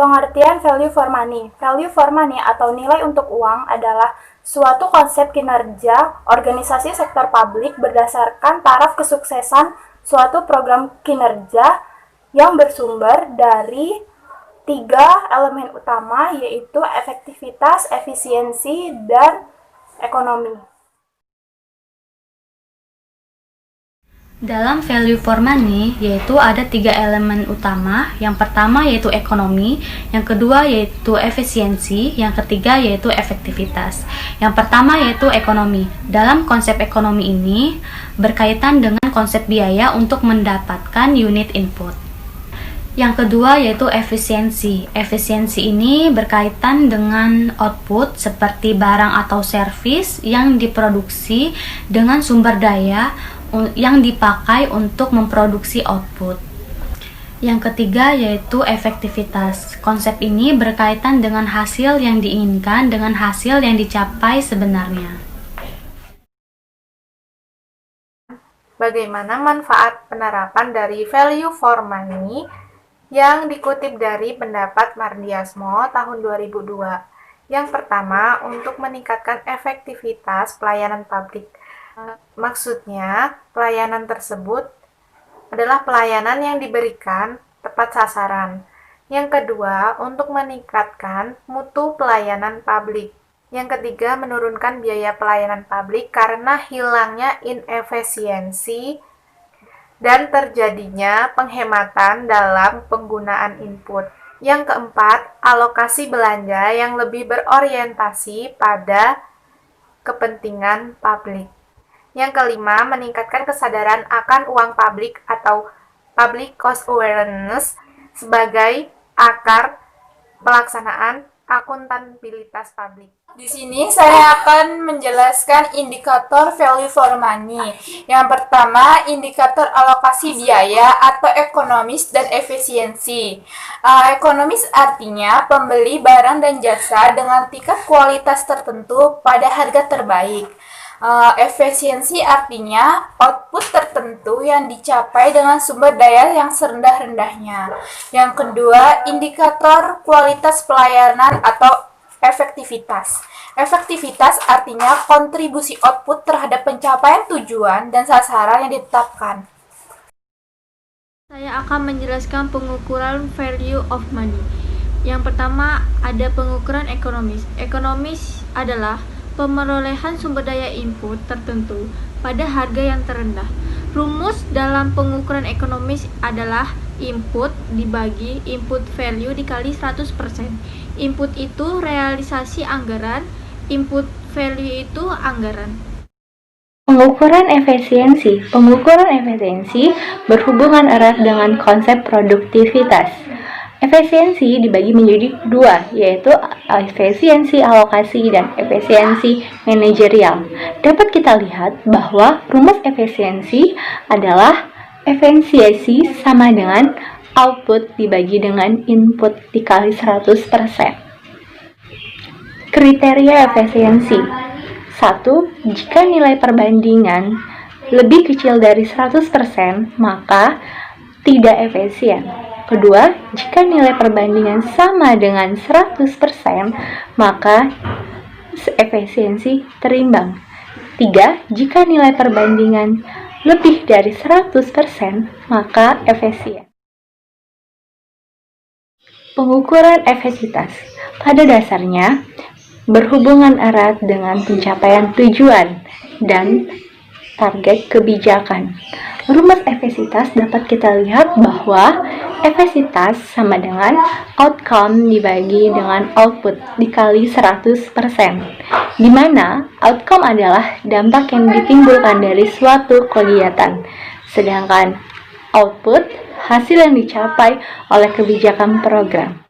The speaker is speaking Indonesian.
Pengertian value for money. Value for money atau nilai untuk uang adalah suatu konsep kinerja organisasi sektor publik berdasarkan taraf kesuksesan suatu program kinerja yang bersumber dari 3 elemen utama, yaitu efektivitas, efisiensi, dan ekonomi. Dalam value for money, yaitu ada 3 elemen utama. Yang pertama yaitu ekonomi, yang kedua yaitu efisiensi, yang ketiga yaitu efektivitas. Yang pertama yaitu ekonomi. Dalam konsep ekonomi ini berkaitan dengan konsep biaya untuk mendapatkan unit input. Yang kedua yaitu efisiensi. Efisiensi ini berkaitan dengan output seperti barang atau servis yang diproduksi dengan sumber daya yang dipakai untuk memproduksi output. Yang ketiga yaitu efektivitas. Konsep ini berkaitan dengan hasil yang diinginkan dengan hasil yang dicapai sebenarnya. Bagaimana manfaat penerapan dari value for money yang dikutip dari pendapat Mardiasmo tahun 2002. Yang pertama, untuk meningkatkan efektivitas pelayanan publik. Maksudnya, pelayanan tersebut adalah pelayanan yang diberikan tepat sasaran. Yang kedua, untuk meningkatkan mutu pelayanan publik. Yang ketiga, menurunkan biaya pelayanan publik karena hilangnya inefisiensi dan terjadinya penghematan dalam penggunaan input. Yang keempat, alokasi belanja yang lebih berorientasi pada kepentingan publik. Yang kelima, meningkatkan kesadaran akan uang publik atau public cost awareness sebagai akar pelaksanaan akuntabilitas publik. Di sini saya akan menjelaskan indikator value for money. Yang pertama, indikator alokasi biaya atau ekonomis dan efisiensi. Ekonomis artinya pembeli barang dan jasa dengan tingkat kualitas tertentu pada harga terbaik. Efisiensi artinya output tertentu yang dicapai dengan sumber daya yang serendah-rendahnya. Yang kedua, indikator kualitas pelayanan atau efektivitas. Efektivitas artinya kontribusi output terhadap pencapaian tujuan dan sasaran yang ditetapkan. Saya akan menjelaskan pengukuran value of money. Yang pertama, ada pengukuran ekonomis. Ekonomis adalah pemerolehan sumber daya input tertentu pada harga yang terendah. Rumus dalam pengukuran ekonomis adalah input dibagi input value dikali 100%. Input itu realisasi anggaran, input value itu anggaran. Pengukuran efisiensi. Pengukuran efisiensi berhubungan erat dengan konsep produktivitas. Efisiensi dibagi menjadi 2, yaitu efisiensi alokasi dan efisiensi manajerial. Dapat kita lihat bahwa rumus efisiensi adalah efisiensi sama dengan output dibagi dengan input dikali 100%. Kriteria efisiensi. 1. Jika nilai perbandingan lebih kecil dari 100%, maka tidak efisien. Kedua, jika nilai perbandingan sama dengan 100%, maka efisiensi terimbang. 3. Jika nilai perbandingan lebih dari 100%, maka efisien. Pengukuran efektivitas pada dasarnya berhubungan erat dengan pencapaian tujuan dan target kebijakan. Rumus efektivitas dapat kita lihat bahwa efektivitas sama dengan outcome dibagi dengan output dikali 100%, di mana outcome adalah dampak yang ditimbulkan dari suatu kegiatan, sedangkan output hasil yang dicapai oleh kebijakan program.